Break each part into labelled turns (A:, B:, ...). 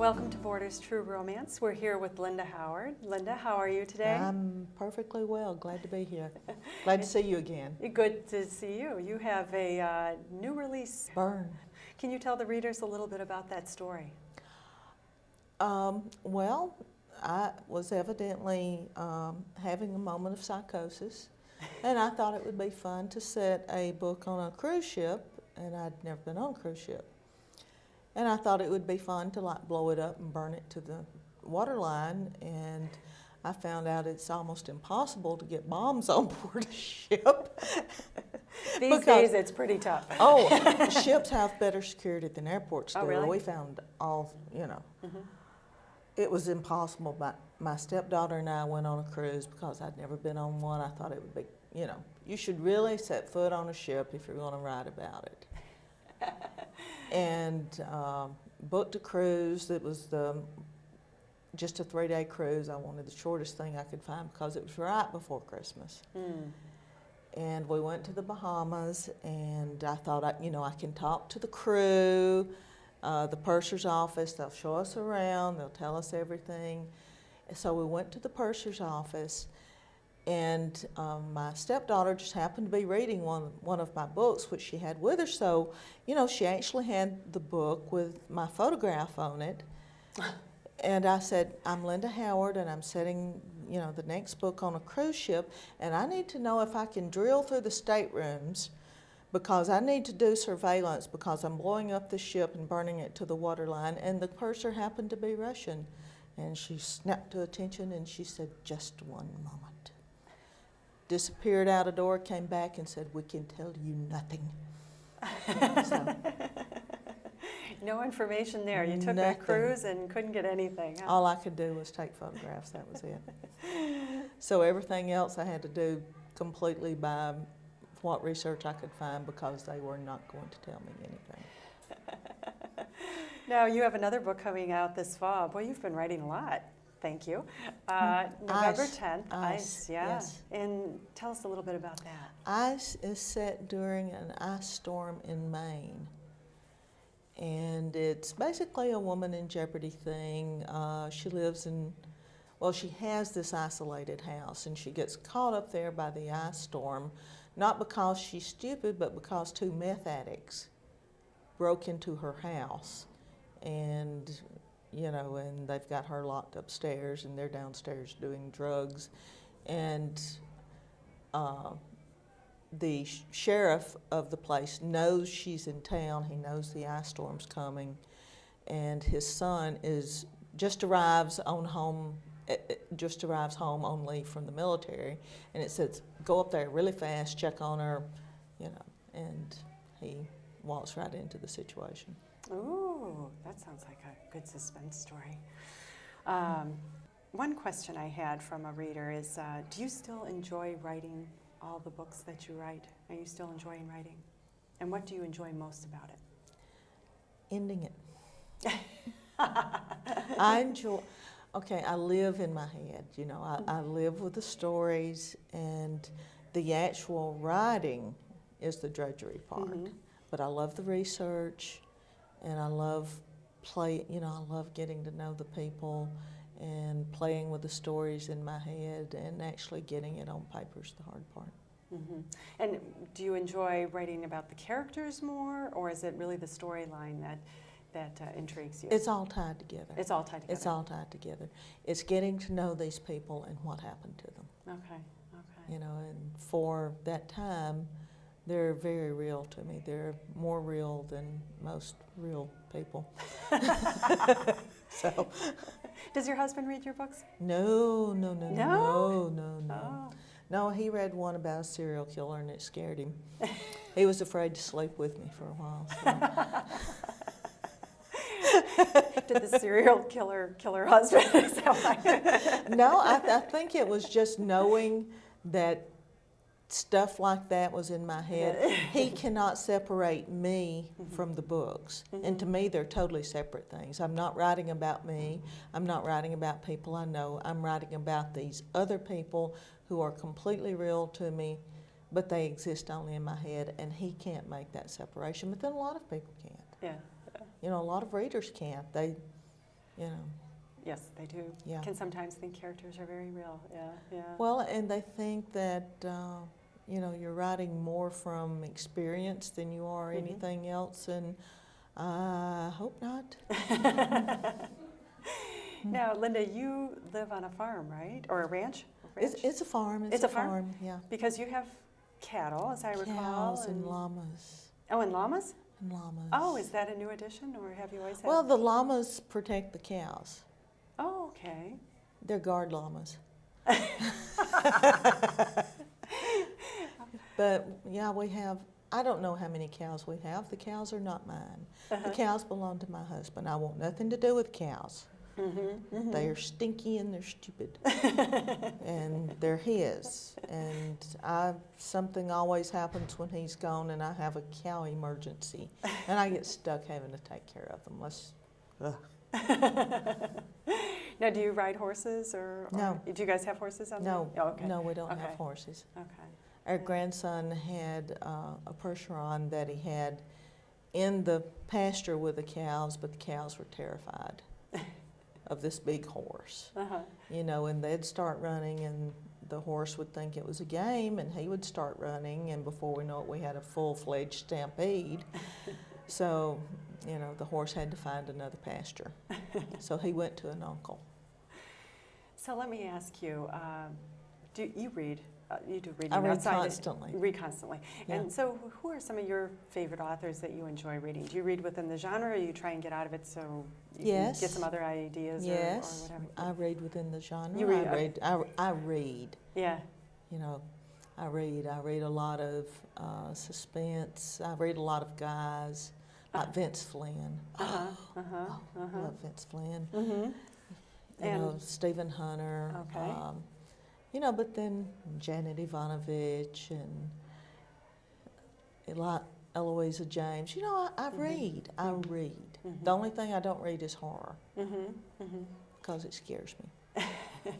A: Welcome to Borders True Romance. We're here with Linda Howard. Linda, how are you today?
B: I'm perfectly well. Glad to be here. Glad to see you again.
A: Good to see you. You have a new release.
B: Burn.
A: Can you tell the readers a little bit about that story?
B: Well, I was evidently having a moment of psychosis, and I thought it would be fun to set a book on a cruise ship, and I'd never been on a cruise ship. And I thought it would be fun to like blow it up and burn it to the waterline, and I found out it's almost impossible to get bombs on board a ship.
A: These days it's pretty tough.
B: Oh, ships have better security than airports do.
A: Oh, really?
B: We found all, It was impossible. My stepdaughter and I went on a cruise because I'd never been on one. I thought it would be, you should really set foot on a ship if you're going to write about it. And booked a cruise. It was just a 3-day cruise. I wanted the shortest thing I could find because it was right before Christmas. And we went to the Bahamas, and I thought, I can talk to the crew, the purser's office. They'll show us around. They'll tell us everything. And so we went to the purser's office, and my stepdaughter just happened to be reading one of my books, which she had with her. So, she actually had the book with my photograph on it. And I said, I'm Linda Howard, and I'm setting, the next book on a cruise ship, and I need to know if I can drill through the staterooms because I need to do surveillance because I'm blowing up the ship and burning it to the waterline. And the purser happened to be Russian. And she snapped to attention, and she said, just one moment. Disappeared out a door, came back and said, we can tell you nothing. So,
A: no information there. You took a cruise and couldn't get anything. Huh?
B: All I could do was take photographs. That was it. So everything else I had to do completely by what research I could find because they were not going to tell me anything.
A: Now, you have another book coming out this fall. Boy, you've been writing a lot. Thank you. November 10th, Ice, yeah. Yes. And tell us a little bit about that.
B: Ice is set during an ice storm in Maine. And it's basically a woman in jeopardy thing. She lives she has this isolated house, and she gets caught up there by the ice storm, not because she's stupid, but because 2 meth addicts broke into her house. And and they've got her locked upstairs, and they're downstairs doing drugs. And the sheriff of the place knows she's in town. He knows the ice storm's coming, and his son just arrives home on leave from the military, and it says go up there really fast, check on her, and he walks right into the situation.
A: Ooh, that sounds like a good suspense story. One question I had from a reader is, do you still enjoy writing all the books that you write? Are you still enjoying writing? And what do you enjoy most about it?
B: Ending it. I live in my head, I live with the stories, and the actual writing is the drudgery part. Mm-hmm. But I love the research, and I love I love getting to know the people and playing with the stories in my head and actually getting it on paper is the hard part.
A: Mm-hmm. And do you enjoy writing about the characters more, or is it really the storyline that intrigues you?
B: It's all tied together.
A: It's all tied together.
B: It's all tied together. It's getting to know these people and what happened to them.
A: Okay.
B: And for that time, they're very real to me. They're more real than most real people. So,
A: does your husband read your books?
B: No.
A: Oh.
B: No, he read one about a serial killer, and it scared him. He was afraid to sleep with me for a while. So.
A: Did the serial killer kill her husband?
B: No, I think it was just knowing that stuff like that was in my head. He cannot separate me from the books. Mm-hmm. And to me, they're totally separate things. I'm not writing about me. I'm not writing about people I know. I'm writing about these other people who are completely real to me, but they exist only in my head, and he can't make that separation. But then a lot of people can't.
A: Yeah.
B: A lot of readers can't. They, you know.
A: Yes, they do.
B: Yeah.
A: Can sometimes think characters are very real. Yeah, yeah.
B: Well, and they think that, you know, you're writing more from experience than you are anything else, and I hope not.
A: Now, Linda, you live on a farm, right? Or a ranch?
B: It's a farm.
A: It's a farm?
B: Yeah.
A: Because you have cattle, as I recall.
B: Cows and llamas.
A: Oh, and llamas?
B: And llamas.
A: Oh, is that a new addition, or have you always had?
B: Well, the llamas protect the cows.
A: Oh, okay.
B: They're guard llamas. But yeah, we have, I don't know how many cows we have. The cows are not mine. The cows belong to my husband. I want nothing to do with cows. They are stinky and they're stupid. And they're his. And something always happens when he's gone, and I have a cow emergency. And I get stuck having to take care of them.
A: Now, do you ride horses, or
B: No.
A: Do you guys have horses on
B: No,
A: there? Oh, okay.
B: no, we don't
A: Okay.
B: have horses.
A: Okay.
B: Our grandson had a Percheron that he had in the pasture with the cows, but the cows were terrified of this big horse. You know, and they'd start running, and the horse would think it was a game, and he would start running, and before we know it, we had a full-fledged stampede. So, you know, the horse had to find another pasture. So he went to an uncle.
A: So let me ask you, do you read? You do reading
B: I read
A: outside.
B: constantly.
A: Read constantly.
B: Yeah.
A: And so who are some of your favorite authors that you enjoy reading? Do you read within the genre, or you try and get out of it so you
B: Yes.
A: can get some other ideas
B: Yes,
A: or whatever?
B: I read within the genre.
A: You read,
B: I read.
A: Yeah.
B: You know, I read a lot of suspense. I read a lot of guys, like Vince Flynn. I love Vince Flynn. You know, Stephen Hunter.
A: Okay.
B: You know, but then Janet Ivanovich and Eloisa James. You know, I read. I read. The only thing I don't read is horror, because it scares me.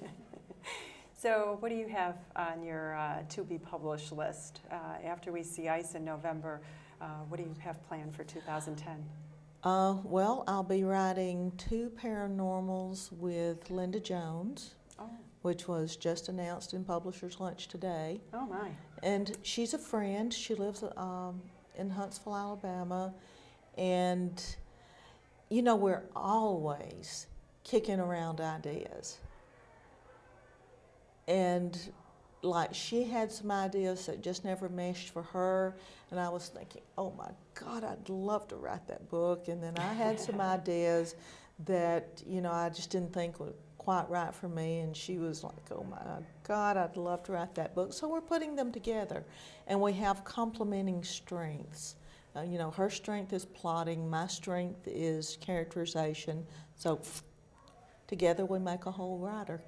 A: So what do you have on your to-be-published list? After we see ice in November, what do you have planned for 2010?
B: Well, I'll be writing 2 paranormals with Linda Jones, which was just announced in Publisher's Lunch today.
A: Oh, my.
B: And she's a friend. She lives in Huntsville, Alabama. And, you know, we're always kicking around ideas. And, like, she had some ideas that just never meshed for her. And I was thinking, oh, my God, I'd love to write that book. And then I had some ideas that, you know, I just didn't think were quite right for me, and she was like, oh my God, I'd love to write that book. So we're putting them together, and we have complementing strengths. You know, her strength is plotting, my strength is characterization, so together we make a whole writer.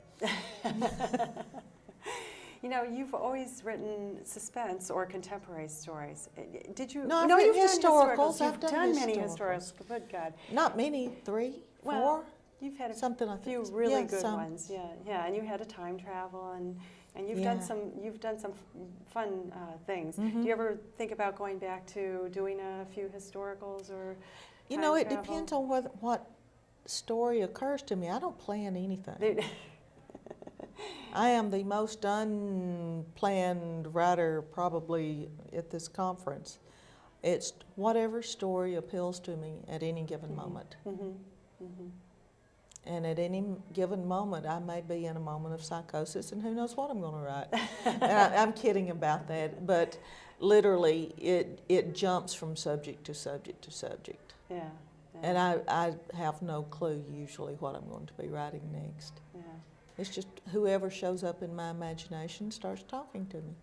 A: You know, you've always written suspense or contemporary stories. Did you?
B: No, I've written
A: you've
B: historicals.
A: Done
B: I've done
A: done many
B: historicals.
A: historicals. Good God.
B: Not many, 3, 4.
A: Well, you've had
B: something
A: a
B: like
A: few
B: that.
A: really
B: Yeah,
A: good
B: some.
A: ones. Yeah, yeah. And you had a time travel, and you've
B: Yeah.
A: done some fun things. Do you ever think about going back to doing a few historicals or?
B: You
A: time
B: know, it
A: travel?
B: depends on what story occurs to me. I don't plan anything. I am the most unplanned writer probably at this conference. It's whatever story appeals to me at any given moment. And at any given moment, I may be in a moment of psychosis, and who knows what I'm going to write. And I'm kidding about that, but literally it jumps from subject to subject to subject.
A: Yeah.
B: And I have no clue usually what I'm going to be writing next.
A: Yeah.
B: It's just whoever shows up in my imagination starts talking to me.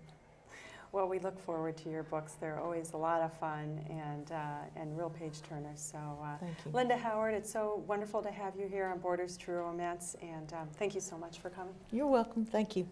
A: Well, we look forward to your books. They're always a lot of fun and real page turners. So,
B: Thank you.
A: Linda Howard, it's so wonderful to have you here on Borders True Romance, and thank you so much for coming.
B: You're welcome. Thank you.